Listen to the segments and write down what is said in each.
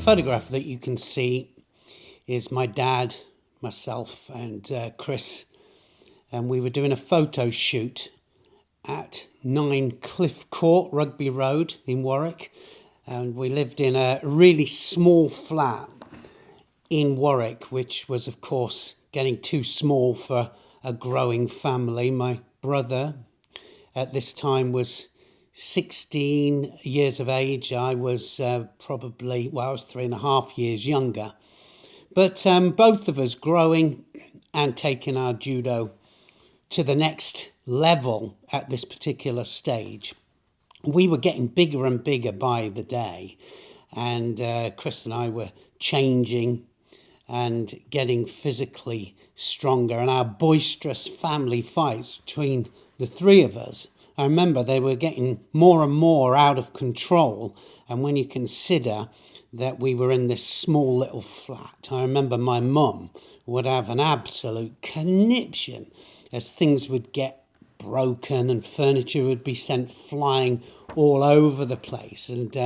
photograph that you can see is my dad, myself and Chris, and we were doing a photo shoot at 9 Cliff Court, Rugby Road in Warwick, and we lived in a really small flat in Warwick, which was of course getting too small for a growing family. My brother at this time was 16 years of age. I was I was 3.5 years younger. But both of us growing and taking our judo to the next level at this particular stage. We were getting bigger and bigger by the day. And Chris and I were changing and getting physically stronger. And our boisterous family fights between the three of us, I remember they were getting more and more out of control. And when you consider that we were in this small little flat, I remember my mum would have an absolute conniption as things would get broken and furniture would be sent flying all over the place. And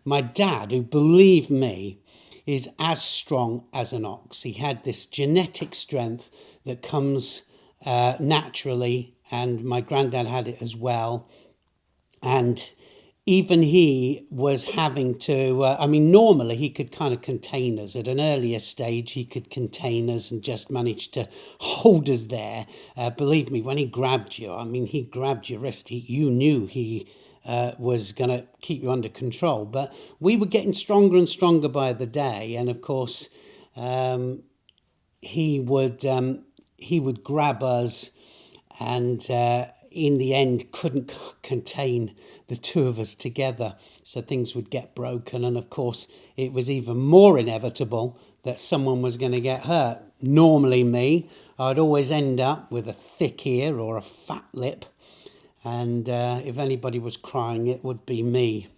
my dad, who, believe me, is as strong as an ox. He had this genetic strength that comes naturally, and my granddad had it as well. And even he was having to, normally he could kind of contain us. At an earlier stage, he could contain us and just manage to hold us there. Believe me, when he grabbed you, he grabbed your wrist. You knew he was going to keep you under control. But we were getting stronger and stronger by the day. And of course, he would grab us and in the end couldn't contain the two of us together, so things would get broken. And of course it was even more inevitable that someone was going to get hurt. Normally me, I'd always end up with a thick ear or a fat lip, and if anybody was crying, it would be me.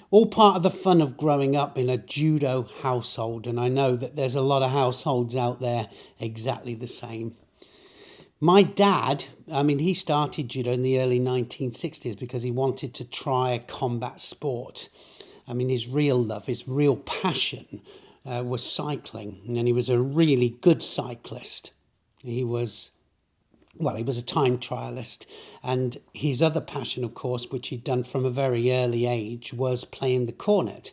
All part of the fun of growing up in a judo household, and I know that there's a lot of households out there exactly the same. My dad, he started judo in the early 1960s because he wanted to try a combat sport. His real love, his real passion was cycling, and he was a really good cyclist. He was a time trialist, and his other passion, of course, which he'd done from a very early age, was playing the cornet.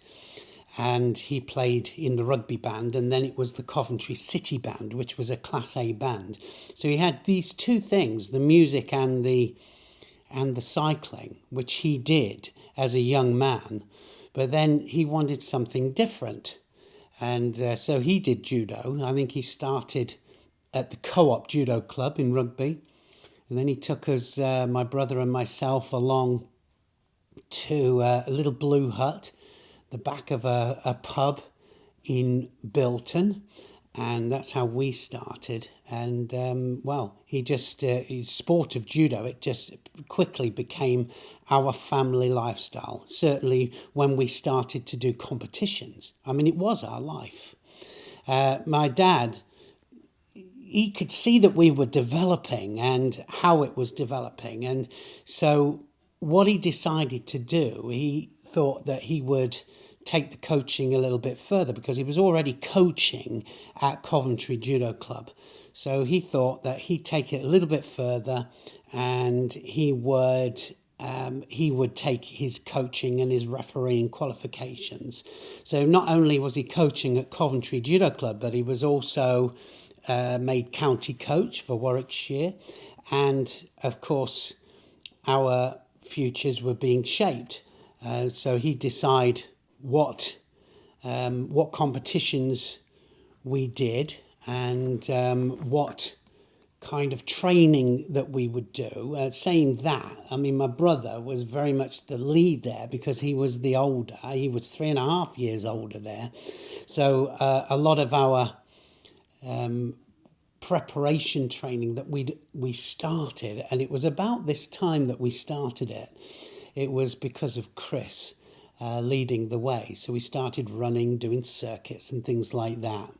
And he played in the rugby band, and then it was the Coventry City Band, which was a Class A band. So he had these two things, the music and the cycling, which he did as a young man. But then he wanted something different. And so he did judo. I think he started at the Co-op Judo Club in Rugby. And then he took us, my brother and myself, along to a little blue hut, the back of a pub in Bilton, and that's how we started. And his sport of judo, it just quickly became our family lifestyle. Certainly when we started to do competitions, it was our life. My dad, he could see that we were developing and how it was developing, and so what he decided to do, he thought that he would take the coaching a little bit further, because he was already coaching at Coventry Judo Club. So he thought that he'd take it a little bit further, and he would take his coaching and his refereeing qualifications. So not only was he coaching at Coventry Judo Club, but he was also made county coach for Warwickshire. And of course, our futures were being shaped. So he decided what competitions we did, and what kind of training that we would do. Saying that, my brother was very much the lead there, because he was the older. He was 3.5 years older there. So a lot of our preparation training that we started, and it was about this time that we started it. It was because of Chris leading the way. So we started running, doing circuits and things like that.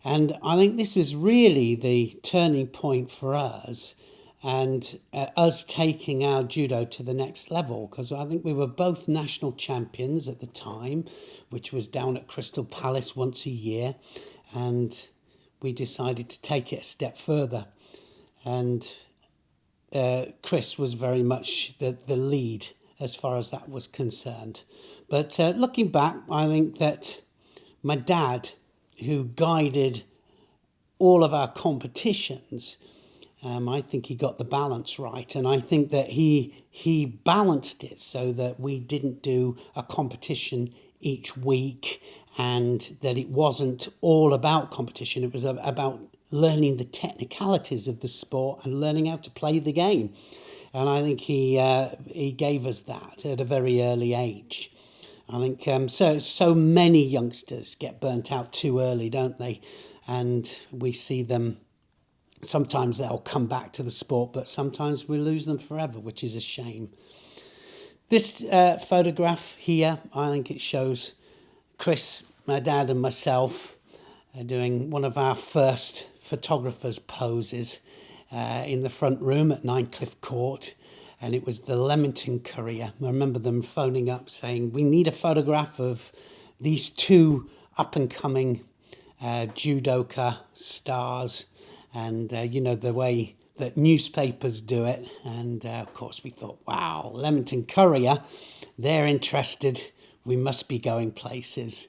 And I think this was really the turning point for us and us taking our judo to the next level, because I think we were both national champions at the time, which was down at Crystal Palace once a year, and we decided to take it a step further. And Chris was very much the lead as far as that was concerned. But looking back, I think that my dad, who guided all of our competitions, I think he got the balance right, and I think that he balanced it so that we didn't do a competition each week, and that it wasn't all about competition. It was about learning the technicalities of the sport and learning how to play the game. And I think he gave us that at a very early age. I think so many youngsters get burnt out too early, don't they? And we see them, sometimes they'll come back to the sport, but sometimes we lose them forever, which is a shame. This photograph here, I think it shows Chris, my dad, and myself doing one of our first photographers' poses in the front room at Ninecliffe Court. And it was the Leamington Courier. I remember them phoning up saying, we need a photograph of these two up-and-coming judoka stars. And, the way that newspapers do it. And, of course, we thought, wow, Leamington Courier, they're interested. We must be going places.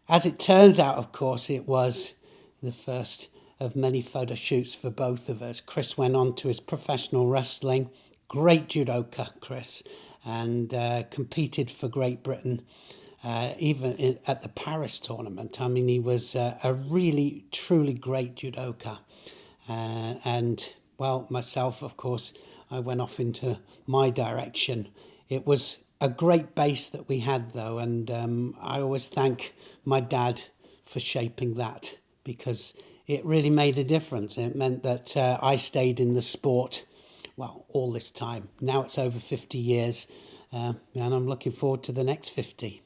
As it turns out, of course, it was the first of many photo shoots for both of us. Chris went on to his professional wrestling. Great judoka, Chris, and competed for Great Britain, even at the Paris tournament. I mean, he was a really, truly great judoka. And, well, myself, of course, I went off into my direction. It was a great base that we had, though, and I always thank my dad for shaping that, because it really made a difference. It meant that I stayed in the sport, well, all this time. Now it's over 50 years, and I'm looking forward to the next 50.